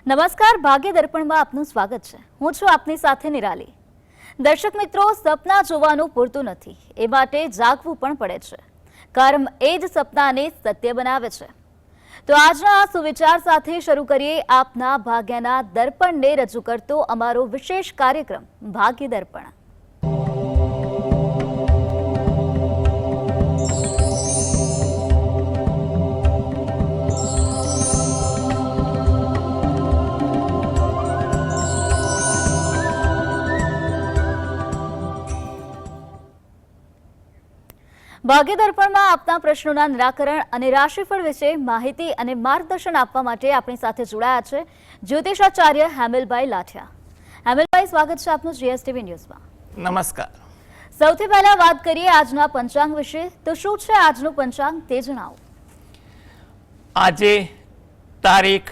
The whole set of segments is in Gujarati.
નમસ્કાર, ભાગ્ય દર્પણમાં આપનું સ્વાગત છે। હું છું આપની સાથે નિરાલી। દર્શક મિત્રો, સપના જોવાનું પૂરતું નથી, એ માટે જાગવું પણ પડે છે। કર્મ એ જ સપનાને સત્ય બનાવે છે। તો આજના આ સુવિચાર સાથે શરૂ કરીએ આપના ભાગ્યના દર્પણને રજૂ કરતો અમારો વિશેષ કાર્યક્રમ ભાગ્ય દર્પણ। ભાગ્ય દર્પણમાં આપના પ્રશ્નોના નિરાકરણ અને રાશિફળ વિશે માહિતી અને માર્ગદર્શન આપવા માટે આપણી સાથે જોડાયા છે જ્યોતિષાચાર્ય હેમલભાઈ લાઠિયા। હેમલભાઈ, સ્વાગત છે આપનું જીએસટીવી ન્યૂઝમાં। નમસ્કાર। સૌથી પહેલા વાત કરીએ આજના પંચાંગ વિશે। તો શું છે આજનું પંચાંગ તે જણાવો। આજે તારીખ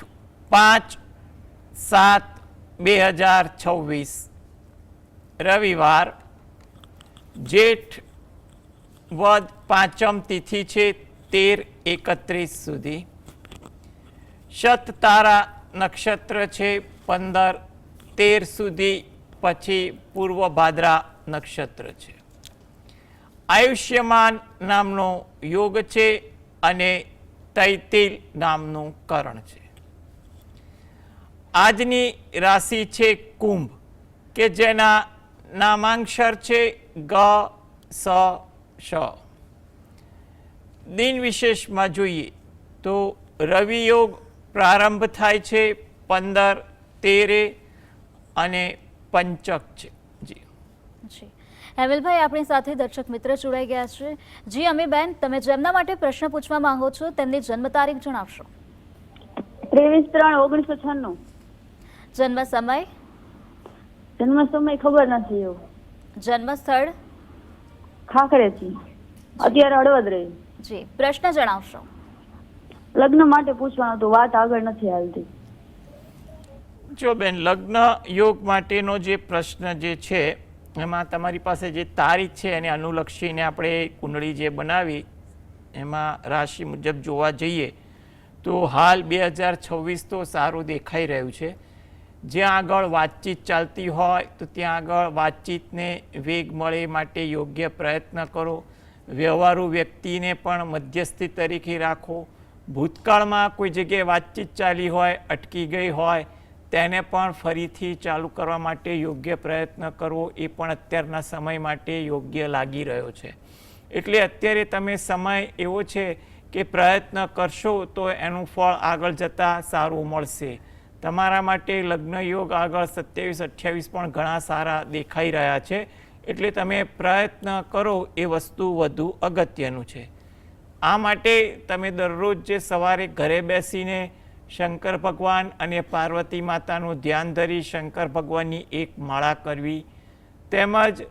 5/7/2026 રવિવાર, જેઠ વદ પાંચમ તિથિ છે 13-31 સુધી। શત તારા નક્ષત્ર છે 15-13 સુધી, પછી પૂર્વ ભાદ્રા નક્ષત્ર છે। આયુષ્યમાન નામનો યોગ છે અને તૈતિલ નામનું કરણ છે। આજની રાશિ છે કુંભ, કે જેના નામાંક્ષર છે ગ, સ, શ। દિન વિશેષમાં જોઈએ તો રવિ યોગ પ્રારંભ થાય છે 15-13 અને પંચક છે। જી હેમલભાઈ, આપણી સાથે દર્શક મિત્ર જોડાઈ ગયા છે। જી અમીબેન, તમે જેમના માટે પ્રશ્ન પૂછવા માંગો છો તેમની જન્મ તારીખ જણાવશો। 23/3/1996। જન્મ સમય? જન્મ સમય ખબર નથી। એવું જન્મ સ્થળ? ખાખરેથી, અત્યારે હળવદ રહી। જી, પ્રશ્ન જણાવશો। લગ્ન માટે પૂછવાનું હતું, વાત આગળ નથી હાલતી। જો બેન, લગ્ન યોગ માટેનો જે પ્રશ્ન જે છે એમાં તમારી પાસે જે તારીખ છે એને અનુલક્ષીને આપણે કુંડળી જે બનાવી એમાં રાશિ મુજબ જોવા જઈએ તો હાલ 2026 તો સારું દેખાઈ રહ્યું છે। જ્યાં આગળ વાતચીત ચાલતી હોય તો ત્યાં આગળ વાતચીતને વેગ મળે માટે યોગ્ય પ્રયત્ન કરો। વ્યવહારુ વ્યક્તિને પણ મધ્યસ્થી તરીકે રાખો। ભૂતકાળમાં કોઈ જગ્યાએ વાતચીત ચાલી હોય, અટકી ગઈ હોય, તેને પણ ફરીથી ચાલુ કરવા માટે યોગ્ય પ્રયત્ન કરવો એ પણ અત્યારના સમય માટે યોગ્ય લાગી રહ્યો છે। એટલે અત્યારે તમે સમય એવો છે કે પ્રયત્ન કરશો તો એનું ફળ આગળ જતાં સારું મળશે। તમારા માટે લગ્ન યોગ આગળ 27-28 પણ ઘણા સારા દેખાઈ રહ્યા છે। એટલે તમે પ્રયત્ન કરો એ વસ્તુ વધુ અગત્યનું છે। આ માટે તમે દરરોજ જે સવારે ઘરે બેસીને શંકર ભગવાન અને પાર્વતી માતાનું ધ્યાન ધરી શંકર ભગવાનની એક માળા કરવી, તેમજ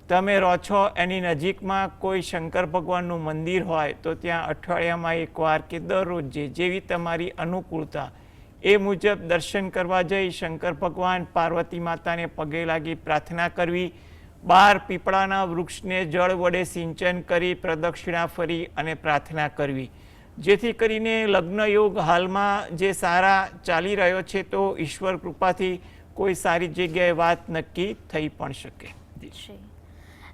તમે રહો છો એની નજીકમાં કોઈ શંકર ભગવાનનું મંદિર હોય તો ત્યાં અઠવાડિયામાં એકવાર કે દરરોજ જેવી તમારી અનુકૂળતા એ મુજબ દર્શન કરવા જઈ શંકર ભગવાન પાર્વતી માતાને પગે લાગી પ્રાર્થના કરવી। બહાર પીપળાના વૃક્ષને જળ વડે સિંચન કરી પ્રદક્ષિણા ફરી અને પ્રાર્થના કરવી, જેથી કરીને લગ્ન યોગ હાલમાં જે સારા ચાલી રહ્યો છે તો ઈશ્વર કૃપાથી કોઈ સારી જગ્યાએ વાત નક્કી થઈ પણ શકે।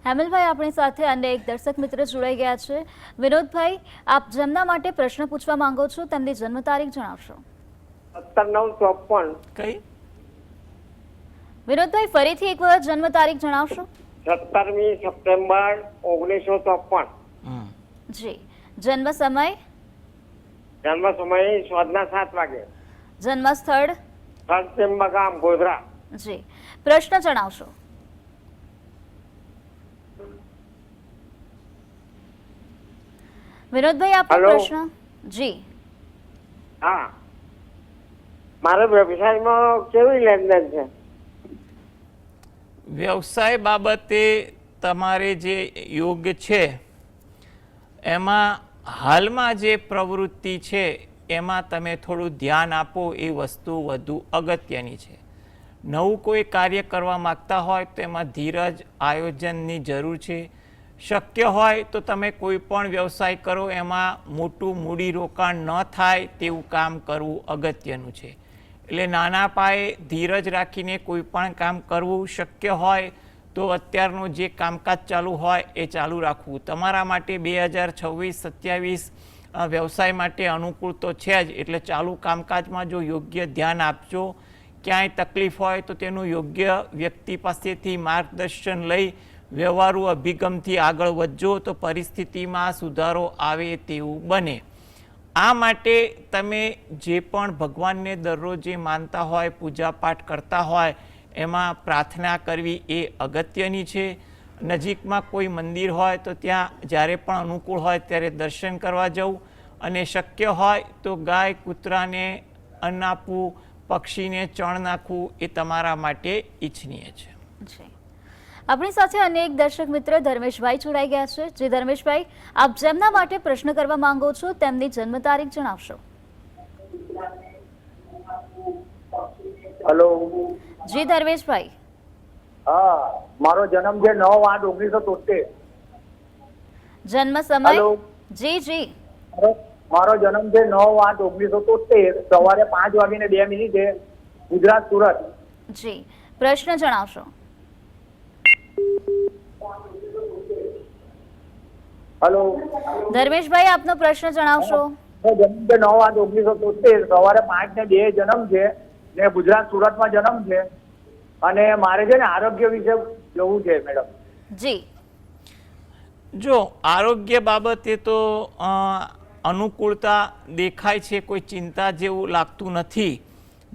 હેમલભાઈ, આપણી સાથે અન્ય એક દર્શક મિત્ર જોડાઈ ગયા છે। વિનોદભાઈ, આપ જેમના માટે પ્રશ્ન પૂછવા માંગો છો તેમની જન્મ તારીખ જણાવશો। 17/9/54। કઈ? વિનોદભાઈ, ફરીથી એક વખત જન્મ તારીખ જણાવશો। 17મી સપ્ટેમ્બર 1954। જી, જન્મ સમય? જન્મ સમય સાંજના 7 વાગે। જન્મ સ્થળ? ત્રિંબા ગામ, ગોધરા। જી, પ્રશ્ન જણાવશો। વિનોદભાઈ, આપનો પ્રશ્ન? જી હા, મારા વ્યવસાયમાં કેવી લેનદેન છે? વ્યવસાય બાબતે તમારે જે યોગ છે એમાં હાલમાં જે પ્રવૃત્તિ છે એમાં તમે થોડું ધ્યાન આપો એ વસ્તુ વધુ અગત્યની છે। નવું કોઈ કાર્ય કરવા માગતા હોય તો એમાં ધીરજ, આયોજનની જરૂર છે। શક્ય હોય તો તમે કોઈ પણ વ્યવસાય કરો એમાં મોટું મૂડી રોકાણ ન થાય તેવું કામ કરવું અગત્યનું છે। એટલે નાના પાયે ધીરજ રાખીને કોઈ પણ કામ કરવું શક્ય હોય તો અત્યારનું જે કામકાજ ચાલુ હોય એ ચાલુ રાખવું. તમારા માટે 2026-27 વ્યવસાય માટે અનુકૂળ તો છે જ, એટલે ચાલુ કામકાજમાં જો યોગ્ય ધ્યાન આપજો. ક્યાંય તકલીફ હોય તો તેનું યોગ્ય વ્યક્તિ પાસેથી માર્ગદર્શન લઈ વ્યવહારુ અભિગમથી આગળ વધજો તો પરિસ્થિતિમાં સુધારો આવે તેવું બને. આ માટે તમે જે પણ ભગવાનને દરરોજ જે માનતા હોય, પૂજાપાઠ કરતા હોય, એમાં પ્રાર્થના કરવી એ અગત્યની છે. નજીકમાં કોઈ મંદિર હોય તો ત્યાં જ્યારે પણ અનુકૂળ હોય ત્યારે દર્શન કરવા જવું, અને શક્ય હોય તો ગાય કૂતરાને અન્ન આપવું, પક્ષીને ચણ નાખવું એ તમારા માટે ઈચ્છનીય છે. જી, આપણી સાથે અન્ય એક દર્શક મિત્ર ધર્મેશભાઈ જોડાઈ ગયા છે. જે ધર્મેશભાઈ, આપ જેમના માટે પ્રશ્ન કરવા માંગો છો તેમની જન્મ તારીખ જણાવશો. હેલો. જી ધર્મેશભાઈ. હા, મારો જન્મ છે 9/8/1973. જન્મ સમય? હેલો. જી જી. મારો જન્મ છે 9/8/1973, સવારે 5:02 ગુજરાત, સુરત. જી, પ્રશ્ન જણાવશો. હેલો. ધર્મેશભાઈ, આપનો પ્રશ્ન જણાવશો. મારો જન્મ છે 9/8/1973, સવારે 5:02 જન્મ છે ને ગુજરાત, સુરતમાં જન્મ છે. અને મારે છે ને આરોગ્ય વિશે જવું છે મેડમ. જી, જો આરોગ્ય બાબતે તો અનુકૂળતા દેખાય છે, કોઈ ચિંતા જેવું લાગતું નથી.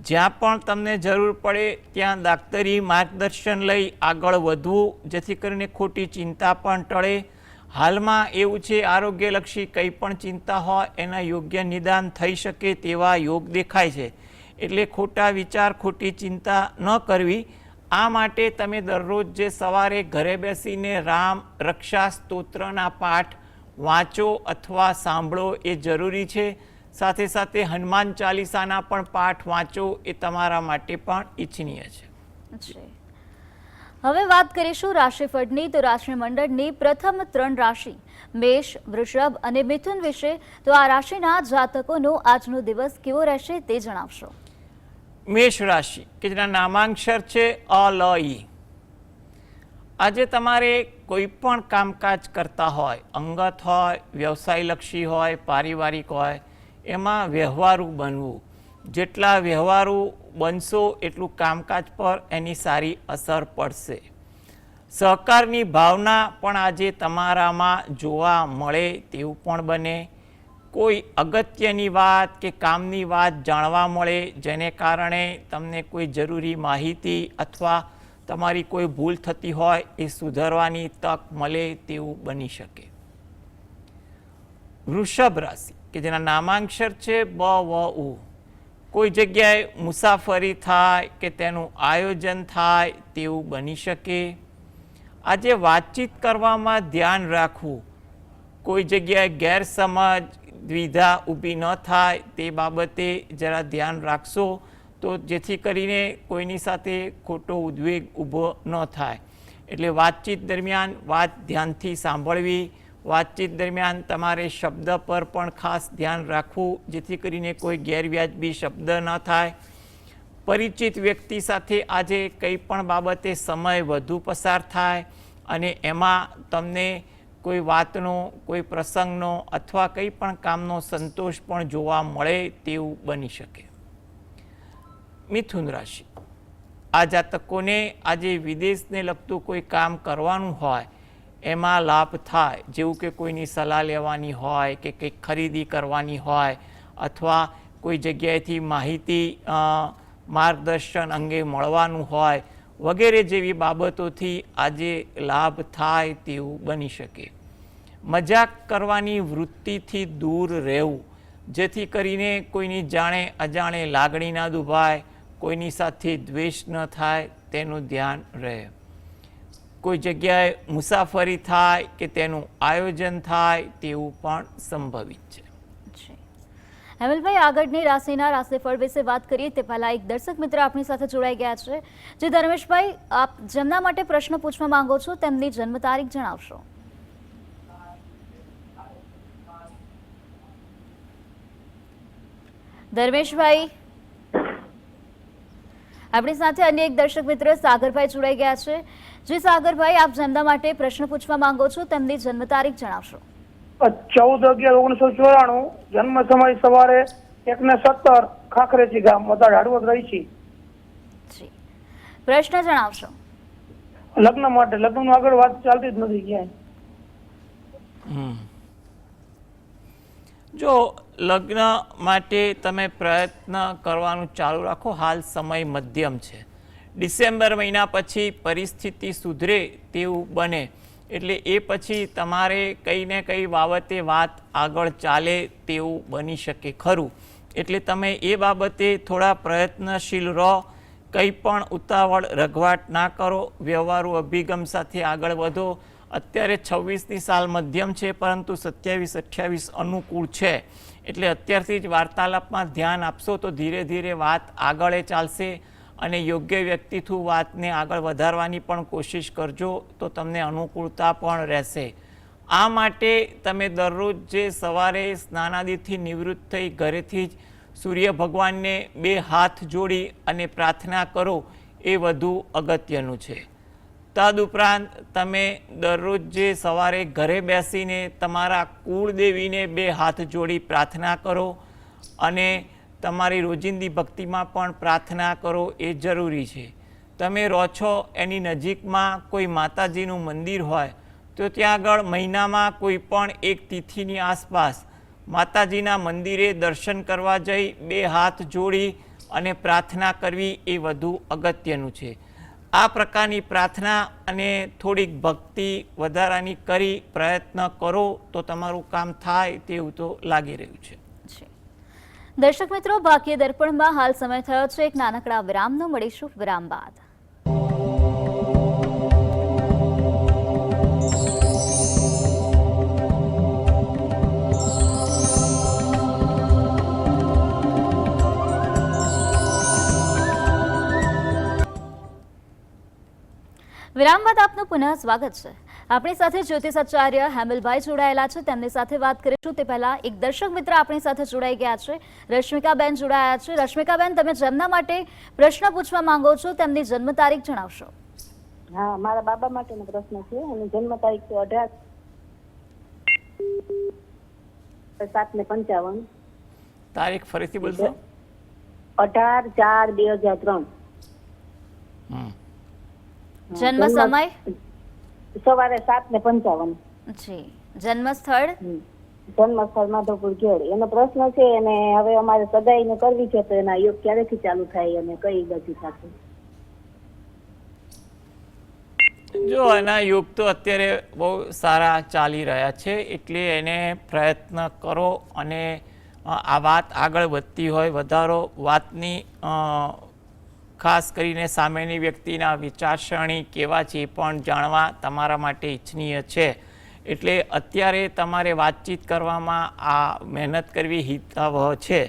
જ્યાં પણ તમને જરૂર પડે ત્યાં દાક્તરી માર્ગદર્શન લઈ આગળ વધવું, જેથી કરીને ખોટી ચિંતા પણ ટળે. હાલમાં એવું છે, આરોગ્યલક્ષી કંઈ પણ ચિંતા હોય એના યોગ્ય નિદાન થઈ શકે તેવા યોગ દેખાય છે. એટલે ખોટા વિચાર, ખોટી ચિંતા ન કરવી. આ માટે તમે દરરોજ જે સવારે ઘરે બેસીને રામ રક્ષા સ્તોત્રના પાઠ વાંચો અથવા સાંભળો એ જરૂરી છે. સાથે સાથે હનુમાન ચાલીસાના પણ પાઠ વાંચો એ તમારા માટે પણ ઈચ્છનીય છે. જી. હવે વાત કરીશું રાશિફળની. તો રાશિમંડળની પ્રથમ 3 રાશિ મેષ, વૃષભ અને મિથુન વિશે. તો આ રાશિના જાતકોનો આજનો દિવસ કેવો રહેશે તે જણાવશો. મેષ રાશિ કે જેના નામાંક્ષર છે અ, લ, ઈ. આજે તમારે કોઈ પણ કામકાજ કરતા હોય, અંગત હોય, વ્યવસાયલક્ષી હોય, પારિવારિક હોય, એમાં વ્યવહારુ બનવું. જેટલા વ્યવહારુ બનશો એટલું કામકાજ પર એની સારી અસર પડશે. સહકારની ભાવના પણ આજે તમારામાં જોવા મળે તેવું પણ બને. કોઈ અગત્યની વાત કે કામની વાત જાણવા મળે, જેને કારણે તમને કોઈ જરૂરી માહિતી અથવા તમારી કોઈ ભૂલ થતી હોય એ સુધારવાની તક મળે તેવું બની શકે. વૃષભ રાશિ કે જેના નામાંક્ષર છે બ, વ, ઉ. કોઈ જગ્યાએ મુસાફરી થાય કે તેનું આયોજન થાય તેવું બની શકે. આજે વાતચીત કરવામાં ધ્યાન રાખવું. કોઈ જગ્યાએ ગેરસમજ, દ્વિધા ઊભી ન થાય તે બાબતે જરા ધ્યાન રાખશો તો જેથી કરીને કોઈની સાથે ખોટો ઉદ્વેગ ઊભો ન થાય. એટલે વાતચીત દરમિયાન વાત ધ્યાનથી સાંભળવી. વાતચીત દરમિયાન તમારે શબ્દ પર પણ ખાસ ધ્યાન રાખવું, જેથી કરીને કોઈ ગેરવ્યાજબી શબ્દ ન થાય. પરિચિત વ્યક્તિ સાથે આજે કંઈ પણ બાબતે સમય વધુ પસાર થાય અને એમાં તમને કોઈ વાતનો, કોઈ પ્રસંગનો અથવા કંઈ પણ કામનો સંતોષ પણ જોવા મળે તેવું બની શકે. મિથુન રાશિ, આ જાતકોને આજે વિદેશને લગતું કોઈ કામ કરવાનું હોય એમાં લાભ થાય. જેવું કે કોઈની સલાહ લેવાની હોય કે કંઈક ખરીદી કરવાની હોય અથવા કોઈ જગ્યાએથી માહિતી, માર્ગદર્શન અંગે મળવાનું હોય વગેરે જેવી બાબતોથી આજે લાભ થાય તેવું બની શકે. મજાક કરવાની વૃત્તિથી દૂર રહેવું, જેથી કરીને કોઈની જાણે અજાણે લાગણી ના દુભાય, કોઈની સાથે દ્વેષ ન થાય તેનું ધ્યાન રહે. કોઈ જગ્યાએ મુસાફરી થાય કે તેનું આયોજન થાય તેવું પણ સંભવિત છે. હેમલભાઈ, આગળની રાશિના રાશિફળ વિશે વાત કરીએ તે પહેલા એક દર્શક મિત્ર આપણી સાથે જોડાઈ ગયા છે. જે ધર્મેશભાઈ, આપ જેમના માટે પ્રશ્ન પૂછવા માંગો છો તેમની જન્મ તારીખ જણાવશો. ધર્મેશભાઈ. આપણી સાથે અન્ય એક દર્શક મિત્ર સાગરભાઈ જોડાઈ ગયા છે. જી સાગરભાઈ, આપ જેમના માટે પ્રશ્ન પૂછવા માંગો છો તેમની જન્મ તારીખ જણાવશો. 14/11/1994, જન્મ સમય સવારે 1:17, ખાખરેજી ગામ, મતાડ હળવદ રહી છે. જી, પ્રશ્ન જણાવશો. લગ્ન માટે, લગ્નનું આગળ વાત ચાલતી જ નથી ક્યાંય. જો લગ્ન માટે તમે પ્રયત્ન કરવાનું ચાલુ રાખો. હાલ સમય મધ્યમ છે. ડિસેમ્બર મહિના પછી પરિસ્થિતિ સુધરે તેવું બને એટલે એ પછી તમારે કંઈ ને કંઈ બાબતે વાત આગળ ચાલે તેવું બની શકે ખરું. એટલે તમે એ બાબતે થોડા પ્રયત્નશીલ રહો. કંઈ પણ ઉતાવળ રઘવાટ ના કરો. વ્યવહારુ અભિગમ સાથે આગળ વધો. અત્યારે 26ની સાલ મધ્યમ છે, પરંતુ 27-28 અનુકૂળ છે. એટલે અત્યારથી જ વાર્તાલાપમાં ધ્યાન આપશો તો ધીરે ધીરે વાત આગળ ચાલશે અને યોગ્ય વ્યક્તિ થ્રુ વાતને આગળ વધારવાની પણ કોશિશ કરજો તો તમને અનુકૂળતા પણ રહેશે. આ માટે તમે દરરોજ જે સવારે સ્નાનાદિથી નિવૃત્ત થઈ ઘરેથી જ સૂર્ય ભગવાનને 2 હાથ જોડી અને પ્રાર્થના કરો એ વધુ અગત્યનું છે. તદુપરાંત તમે દરરોજ જે સવારે ઘરે બેસીને તમારા કુળદેવીને 2 હાથ જોડી પ્રાર્થના કરો અને તમારી રોજિંદી ભક્તિમાં પણ પ્રાર્થના કરો એ જરૂરી છે. તમે રહો છો એની નજીકમાં કોઈ માતાજીનું મંદિર હોય તો ત્યાં આગળ મહિનામાં કોઈ પણ એક તિથિની આસપાસ માતાજીના મંદિરે દર્શન કરવા જઈ 2 હાથ જોડી અને પ્રાર્થના કરવી એ વધુ અગત્યનું છે. આ પ્રકારની પ્રાર્થના અને થોડીક ભક્તિ વધારાની કરી પ્રયત્ન કરો તો તમારું કામ થાય તેવું તો લાગી રહ્યું છે. દર્શક મિત્રો, ભાગ્ય દર્પણમાં હાલ સમય થયો છે એક નાનકડા વિરામનો. મળીશું વિરામ બાદ. વિરામ બાદ આપનું પુનઃ સ્વાગત છે. આપણી સાથે જ્યોતિષાચાર્ય હેમલભાઈ જોડાયેલા છે. તેમની સાથે વાત કરીશું તે પહેલા એક દર્શક મિત્ર આપણી સાથે જોડાઈ ગયા છે. રશ્મિકાબેન જોડાયા છે. રશ્મિકાબેન, તમે જેમના માટે પ્રશ્ન પૂછવા માંગો છો તેમની જન્મ તારીખ જણાવશો. હા, મારા બાબા માટેનો પ્રશ્ન છે. એની જન્મ તારીખ છે 18/7/55. તારીખ ફરીથી બોલશો. 18/4/2003. જન્મ સમય સવારે 7:55. જી. જન્મ સ્થળ જન્મ સ્થળ માધવપુર ઘેડ. એનો પ્રશ્ન છે અને હવે અમારે સગાઈને કરવી છે તો એના યોગ ક્યારેથી ચાલુ થાય અને કઈ ગતિ સાથે? જો એના યોગ તો અત્યારે બહુ સારા ચાલી રહ્યા છે એટલે એને પ્રયત્ન કરો અને આ વાત આગળ વધતી હોય વધારો વાતની ખાસ કરીને સામેની વ્યક્તિના વિચારસરણી કેવા છે એ પણ જાણવા તમારા માટે ઈચ્છનીય છે. એટલે અત્યારે તમારે વાતચીત કરવામાં આ મહેનત કરવી હિતાવહ છે.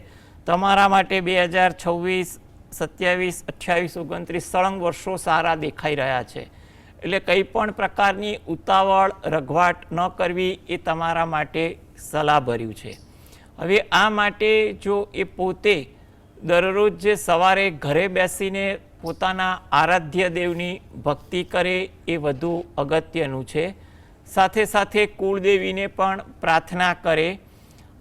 તમારા માટે 2026, 27, 28, 29 સળંગ વર્ષો સારા દેખાઈ રહ્યા છે. એટલે કંઈ પણ પ્રકારની ઉતાવળ રઘવાટ ન કરવી એ તમારા માટે સલાહભર્યું છે. હવે આ માટે જો એ પોતે દરરોજ જે સવારે ઘરે બેસીને પોતાના આરાધ્ય દેવની ભક્તિ કરે એ વધુ અગત્યનું છે. સાથે સાથે કુળદેવીને પણ પ્રાર્થના કરે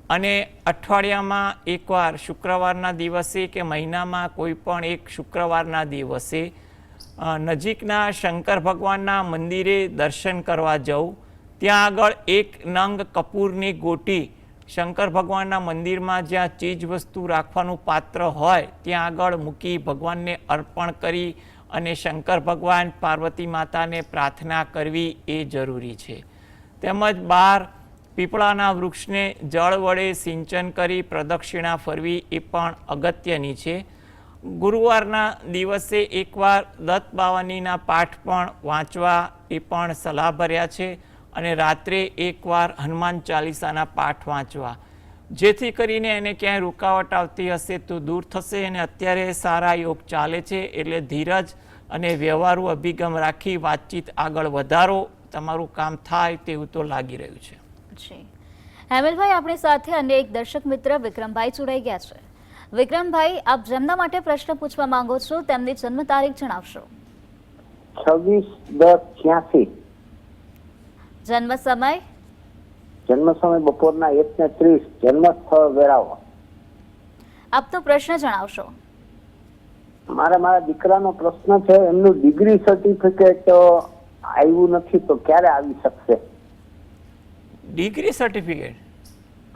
અને અઠવાડિયામાં એકવાર શુક્રવારના દિવસે કે મહિનામાં કોઈ પણ એક શુક્રવારના દિવસે નજીકના શંકર ભગવાનના મંદિરે દર્શન કરવા જવું. ત્યાં આગળ 1 નંગ કપૂરની ગોટી શંકર ભગવાનના મંદિરમાં જ્યાં ચીજ વસ્તુ રાખવાનું પાત્ર હોય ત્યાં આગળ મૂકી ભગવાનને અર્પણ કરી અને શંકર ભગવાન પાર્વતી માતાને પ્રાર્થના કરવી એ જરૂરી છે. તેમજ બહાર પીપળાના વૃક્ષને જળ વડે સિંચન કરી પ્રદક્ષિણા ફરવી એ પણ અગત્યની છે. ગુરુવારના દિવસે એકવાર દત્ત બાવાનીના પાઠ પણ વાંચવા એ પણ સલાહભર્યા છે અને રાત્રે એકવાર હનુમાન ચાલીસાના પાઠ વાંચવા, જેથી કરીને એને ક્યાંય રૂકાવટ આવતી હશે તો દૂર થશે. અને અત્યારે સારા યોગ ચાલે છે એટલે ધીરજ અને વ્યવહારુ અભિગમ રાખી વાતચીત આગળ વધારો. તમારું કામ થાય તેવું તો લાગી રહ્યું છે. હેમલભાઈ, આપણી સાથે અન્ય એક દર્શક મિત્ર વિક્રમભાઈ જોડાઈ ગયા છે. વિક્રમભાઈ, આપ જેમના માટે પ્રશ્ન પૂછવા માંગો છો તેમની જન્મ તારીખ જણાવશો. 26/10/86. જન્મ સમય, જન્મ સમય બપોરના 1:30. જન્મ સ્થળ વેરાવળ. આપનો પ્રશ્ન જણાવશો. મારા દીકરાનો પ્રશ્ન છે, એમનું ડિગ્રી સર્ટિફિકેટ આવ્યું નથી તો ક્યારે આવી શકશે? Degree certificate?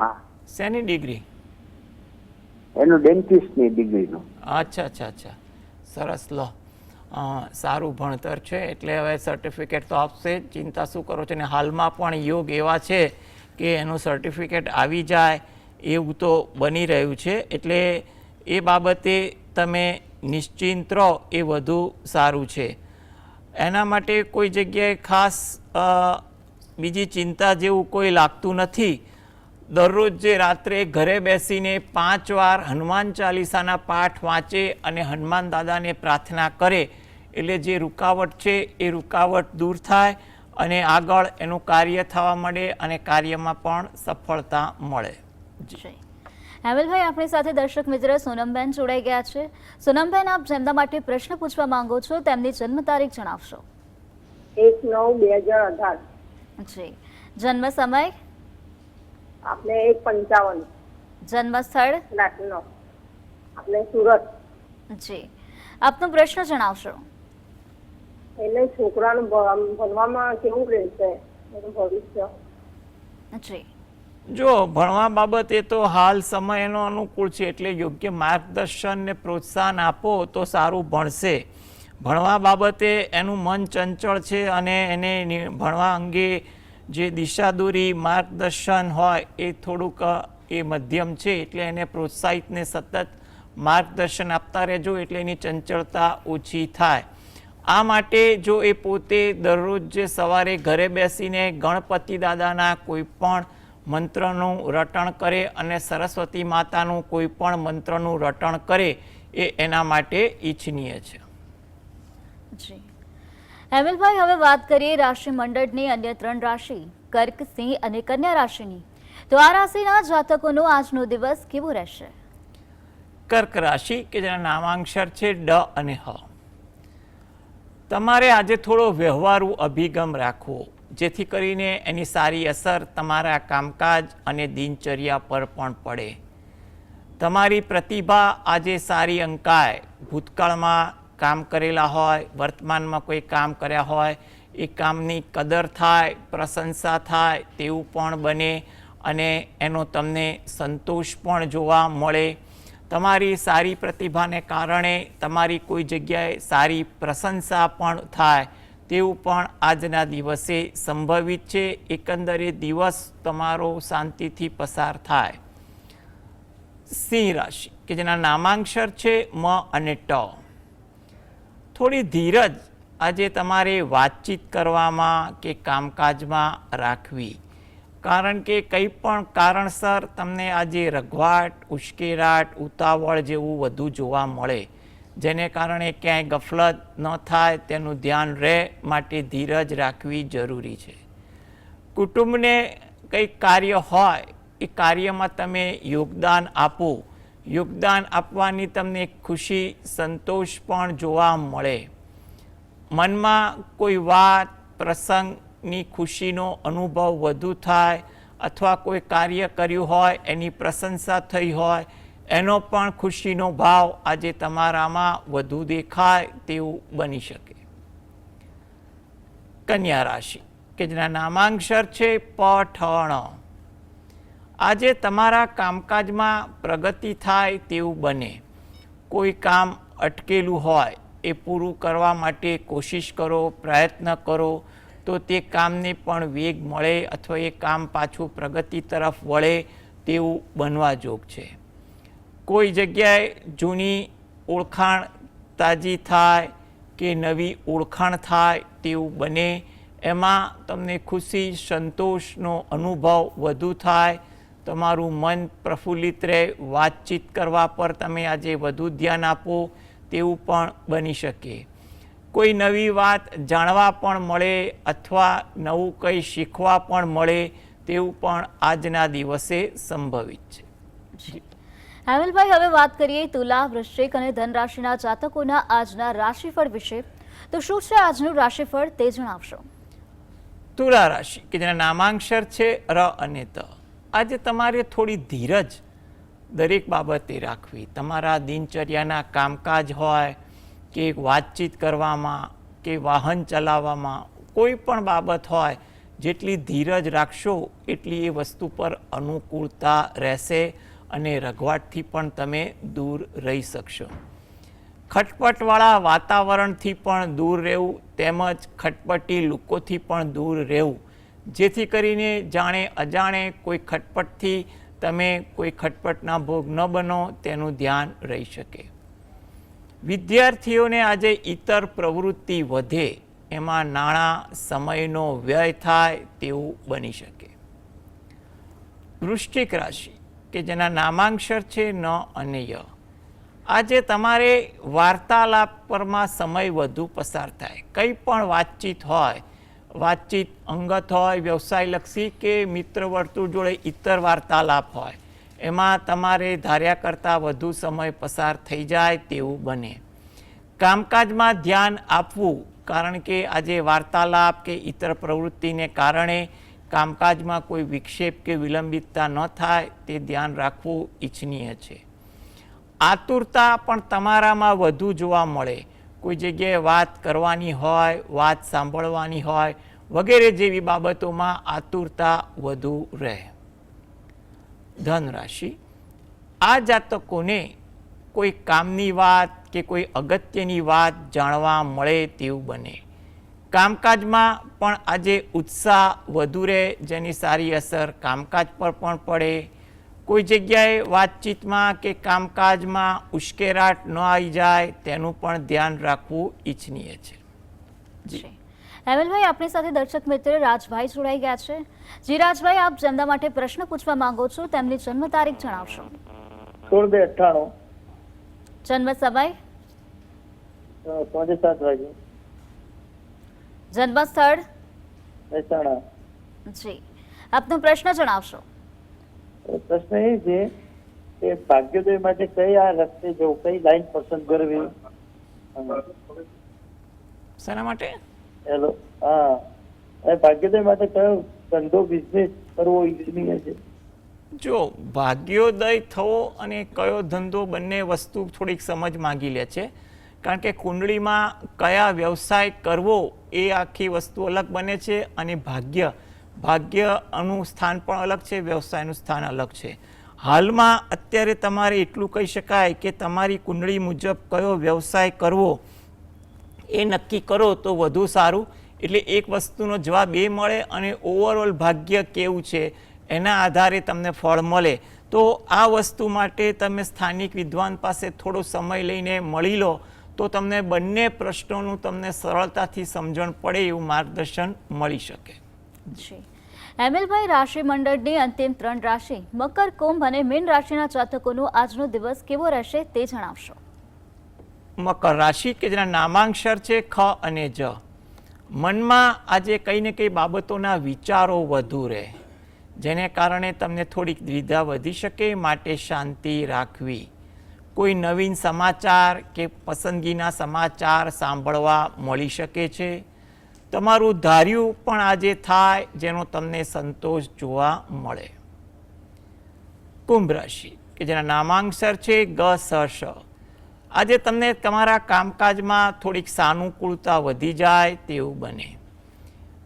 હા, શેની ડિગ્રી? એનું ડેન્ટિસ્ટની ડિગ્રીનું. અચ્છા, સરસ. લો, સારું ભણતર છે એટલે હવે સર્ટિફિકેટ તો આપશે, ચિંતા શું કરો છો. અને હાલમાં પણ યોગ એવા છે કે એનું સર્ટિફિકેટ આવી જાય એવું તો બની રહ્યું છે, એટલે એ બાબતે તમે નિશ્ચિંત રહો એ વધુ સારું છે. એના માટે કોઈ જગ્યાએ ખાસ બીજી ચિંતા જેવું કોઈ લાગતું નથી. દરરોજ જે રાત્રે ઘરે બેસીને 5 વાર હનુમાન ચાલીસાના પાઠ વાંચે અને હનુમાન દાદાને પ્રાર્થના કરે એટલે જે રૂકાવટ છે એ રૂકાવટ દૂર થાય અને આગળ એનું કાર્ય થવા મળે અને કાર્યમાં પણ સફળતા મળે. જી હેમલભાઈ, આપણી સાથે દર્શક મિત્ર સોનમબેન જોડાઈ ગયા છે. સોનમબેન, આપ જેમના માટે પ્રશ્ન પૂછવા માંગો છો તેમની જન્મ તારીખ જણાવશો. 1/9/2018. જી. જન્મ સમય, આપણે 1:55. જન્મ સ્થળ, રાતનો આપણે સુરત. જી. આપનો પ્રશ્ન જણાવશો. એટલે છોકરાનું ભણવામાં કેવું રહેશે એનું ભવિષ્ય? જી. જો ભણવા બાબતે તો હાલ સમય એનો અનુકૂળ છે એટલે યોગ્ય માર્ગદર્શન ને પ્રોત્સાહન આપો તો સારું ભણશે. ભણવા બાબતે એનું મન ચંચળ છે અને એને ભણવા અંગે જે દિશાદોરી માર્ગદર્શન હોય એ થોડુંક એ મધ્યમ છે, એટલે એને પ્રોત્સાહિત ને સતત માર્ગદર્શન આપતા રહેજો એટલે એની ચંચળતા ઓછી થાય. આ માટે જો એ પોતે દરરોજ જે સવારે ઘરે બેસીને ગણપતિ દાદાના કોઈ પણ મંત્રનું રટણ કરે અને સરસ્વતી માતાનું કોઈ પણ મંત્રનું રટણ કરે એ એના માટે ઈચ્છનીય છે. જી. હેમલભાઈ, હવે વાત કરીએ રાશિ મંડળની અન્ય 3 રાશિ કર્ક, સિંહ અને કન્યા રાશિની. તો આ રાશિના જાતકોનો આજનો દિવસ કેવો રહેશે? કર્ક રાશિ કે જેના નામાંક્ષર છે ડ અને હ. તમારે આજે થોડો વ્યવહારુ અભિગમ રાખવો જેથી કરીને એની સારી અસર તમારા કામકાજ અને દિનચર્યા પર પણ પડે. તમારી પ્રતિભા આજે સારી અંકાય. ભૂતકાળમાં કામ કરેલા હોય, વર્તમાનમાં કોઈ કામ કર્યા હોય એ કામની કદર થાય, પ્રશંસા થાય તેવું પણ બને અને એનો તમને સંતોષ પણ જોવા મળે. તમારી સારી પ્રતિભાને કારણે તમારી કોઈ જગ્યાએ સારી પ્રશંસા પણ થાય તેવું પણ આજના દિવસે સંભવિત છે. એકંદરે દિવસ તમારો શાંતિથી પસાર થાય. સિંહ રાશિ કે જેના નામાંક્ષર છે મ અને ટ. થોડી ધીરજ આજે તમારે વાતચીત કરવામાં કે કામકાજમાં રાખવી, કારણ કે કંઈ પણ કારણસર તમને આજે રઘવાટ, ઉશ્કેરાટ, ઉતાવળ જેવું વધુ જોવા મળે, જેને કારણે ક્યાંય ગફલત ન થાય તેનું ધ્યાન રહે માટે ધીરજ રાખવી જરૂરી છે. કુટુંબને કંઈક કાર્ય હોય એ કાર્યમાં તમે યોગદાન આપો. યોગદાન આપવાની તમને ખુશી, સંતોષ પણ જોવા મળે. મનમાં કોઈ વાત, પ્રસંગની ખુશીનો અનુભવ વધુ થાય અથવા કોઈ કાર્ય કર્યું હોય એની પ્રશંસા થઈ હોય એનો પણ ખુશીનો ભાવ આજે તમારામાં વધુ દેખાય તેવું બની શકે. કન્યા રાશિ કે જેના નામાંક્ષર છે પઠણ. આજે તમારા કામકાજમાં પ્રગતિ થાય તેવું બને. કોઈ કામ અટકેલું હોય એ પૂરું કરવા માટે કોશિશ કરો, પ્રયત્ન કરો તો તે કામને પણ વેગ મળે અથવા એ કામ પાછું પ્રગતિ તરફ વળે તેવું બનવા જોગ છે. કોઈ જગ્યાએ જૂની ઓળખાણ તાજી થાય કે નવી ઓળખાણ થાય તેવું બને. એમાં તમને ખુશી, સંતોષનો અનુભવ વધુ થાય. તમારું મન પ્રફુલ્લિત રહે. વાતચીત કરવા પર તમે આજે વધુ ધ્યાન આપો તેવું પણ બની શકે. કોઈ નવી વાત જાણવા પણ મળે અથવા નવું કંઈ શીખવા પણ મળે તેવું પણ આજના દિવસે સંભવિત છે. હેમલભાઈ, હવે વાત કરીએ તુલા, વૃશ્ચિક અને ધન રાશિના જાતકોના આજના રાશિફળ વિશે. તો શું છે આજનું રાશિફળ તે જણાવશો? તુલા રાશિ કે જેના નામાંક્ષર છે ર અને ત. આજે તમારે થોડી ધીરજ દરેક બાબતે રાખવી. તમારા દિનચર્યાના કામકાજ હોય કે વાતચીત કરવામાં કે વાહન ચલાવવામાં, કોઈ પણ બાબત હોય, જેટલી ધીરજ રાખશો એટલી એ વસ્તુ પર અનુકૂળતા રહેશે અને રઘવાટથી પણ તમે દૂર રહી શકશો. ખટપટવાળા વાતાવરણથી પણ દૂર રહેવું, તેમજ ખટપટી લોકોથી પણ દૂર રહેવું, જેથી કરીને જાણે અજાણે કોઈ ખટપટથી તમે કોઈ ખટપટના ભોગ ન બનો તેનું ધ્યાન રહી શકે. વિદ્યાર્થીઓને આજે ઇતર પ્રવૃત્તિ વધે, એમાં નાણાં સમયનો વ્યય થાય તેવું બની શકે. વૃશ્ચિક રાશિ કે જેના નામાંક્ષર છે ન અને ય. આજે તમારે વાર્તાલાપ પરમાં સમય વધુ પસાર થાય. કંઈ પણ વાતચીત હોય, વાતચીત અંગત હોય, વ્યવસાયલક્ષી કે મિત્ર વર્તુળ જોડે ઇતર વાર્તાલાપ હોય, એમાં તમારે ધાર્યા કરતાં વધુ સમય પસાર થઈ જાય તેવું બને. કામકાજમાં ધ્યાન આપવું, કારણ કે આજે વાર્તાલાપ કે ઇતર પ્રવૃત્તિને કારણે કામકાજમાં કોઈ વિક્ષેપ કે વિલંબિતતા ન થાય તે ધ્યાન રાખવું ઈચ્છનીય છે. આતુરતા પણ તમારામાં વધુ જોવા મળે. કોઈ જગ્યાએ વાત કરવાની હોય, વાત સાંભળવાની હોય વગેરે જેવી બાબતોમાં આતુરતા વધુ રહે. ધન રાશિ, આ જાતકોને કોઈ કામની વાત કે કોઈ અગત્યની વાત જાણવા મળે તેવું બને. કામકાજમાં પણ આજે ઉત્સાહ વધુ રહે, જેની સારી અસર કામકાજ પર પણ પડે. કોઈ જગ્યાએ વાતચીતમાં કે કામકાજમાં ઉશ્કેરાટ ન આવી જાય તેનું પણ ધ્યાન રાખવું ઈચ્છનીય છે. હેમલભાઈ, આપણી સાથે દર્શક મિત્ર રાજભાઈ જોડાઈ ગયા છે. જી રાજભાઈ, આપ જેમના માટે પ્રશ્ન પૂછવા માંગો છો તેમની જન્મ તારીખ જણાવશો. 16/2/98. જન્મ સમય, 7 વાગે. જન્મ સ્થળ, મહેસાણા. જી આપનો પ્રશ્ન જણાવશો. પ્રશ્ન એ છે કે ભાગ્યોદય માટે કયા રસ્તે જવું, કઈ લાઈન પસંદ કરવી? શેના માટે? હેલો, હા, ભાગ્યોદય માટે કયો ધંધો, બિઝનેસ કરવો ઈચ્છનીય છે? જો ભાગ્યોદય થવો અને કયો ધંધો, બંને વસ્તુ થોડીક સમજ માંગી લે છે. કારણ કે કુંડળીમાં કયા વ્યવસાય કરવો એ આખી વસ્તુ અલગ બને છે અને ભાગ્યનું સ્થાન પણ અલગ છે, વ્યવસાયનું સ્થાન અલગ છે. હાલમાં અત્યારે તમારે એટલું કહી શકાય કે તમારી કુંડળી મુજબ કયો વ્યવસાય કરવો એ નક્કી કરો તો વધુ સારું. એટલે એક વસ્તુનો જવાબ એ મળે અને ઓવરઓલ ભાગ્ય કેવું છે એના આધારે તમને ફળ મળે. તો આ વસ્તુ માટે તમે સ્થાનિક વિદ્વાન પાસે થોડો સમય લઈને મળી લો તો તમને બંને પ્રશ્નોનું તમને સરળતાથી સમજણ પડે એવું માર્ગદર્શન મળી શકે. જી હેમલભાઈ, રાશિ મંડળની અંતિમ 3 રાશિ મકર, કુંભ અને મીન રાશિના જાતકોનો આજનો દિવસ કેવો રહેશે તે જણાવશો. મકર રાશિ કે જેના નામાંક્ષર છે ખ અને જ. મનમાં આજે કંઈ ને કંઈ બાબતોના વિચારો વધુ રહે, જેને કારણે તમને થોડીક દ્વિધા વધી શકે, માટે શાંતિ રાખવી. કોઈ નવીન સમાચાર કે પસંદગીના સમાચાર સાંભળવા મળી શકે છે. તમારું ધાર્યું પણ આજે થાય, જેનો તમને સંતોષ જોવા મળે. કુંભ રાશિ કે જેના નામાંક્ષર છે ગ, સ, શ. આજે તમને તમારા કામકાજમાં થોડીક સાનુકૂળતા વધી જાય તેવું બને.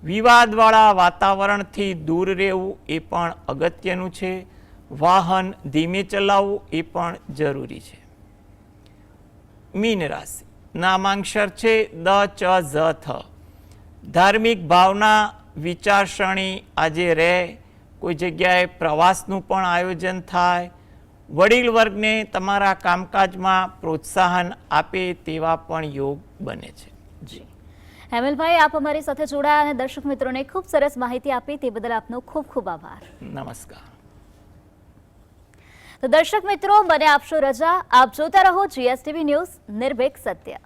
વિવાદવાળા વાતાવરણથી દૂર રહેવું એ પણ અગત્યનું છે. વાહન ધીમે ચલાવવું એ પણ જરૂરી છે. મીન રાશિ, નામાંક્ષર છે દ, ચ, ઝ, થ. ધાર્મિક ભાવના, વિચારસરણી આજે રહે. કોઈ જગ્યાએ પ્રવાસનું પણ આયોજન થાય. વડીલ વર્ગને તમારા કામકાજમાં પ્રોત્સાહન આપે તેવા પણ યોગ બને છે. જી હેમલભાઈ, આપ અમારી સાથે જોડાયા અને દર્શક મિત્રોને ખૂબ સરસ માહિતી આપી તે બદલ આપનો ખૂબ ખૂબ આભાર. નમસ્કાર. તો દર્શક મિત્રો, મને આપશો રજા. આપ જોતા રહો GSTV ન્યૂઝ, નિર્ભીક સત્ય.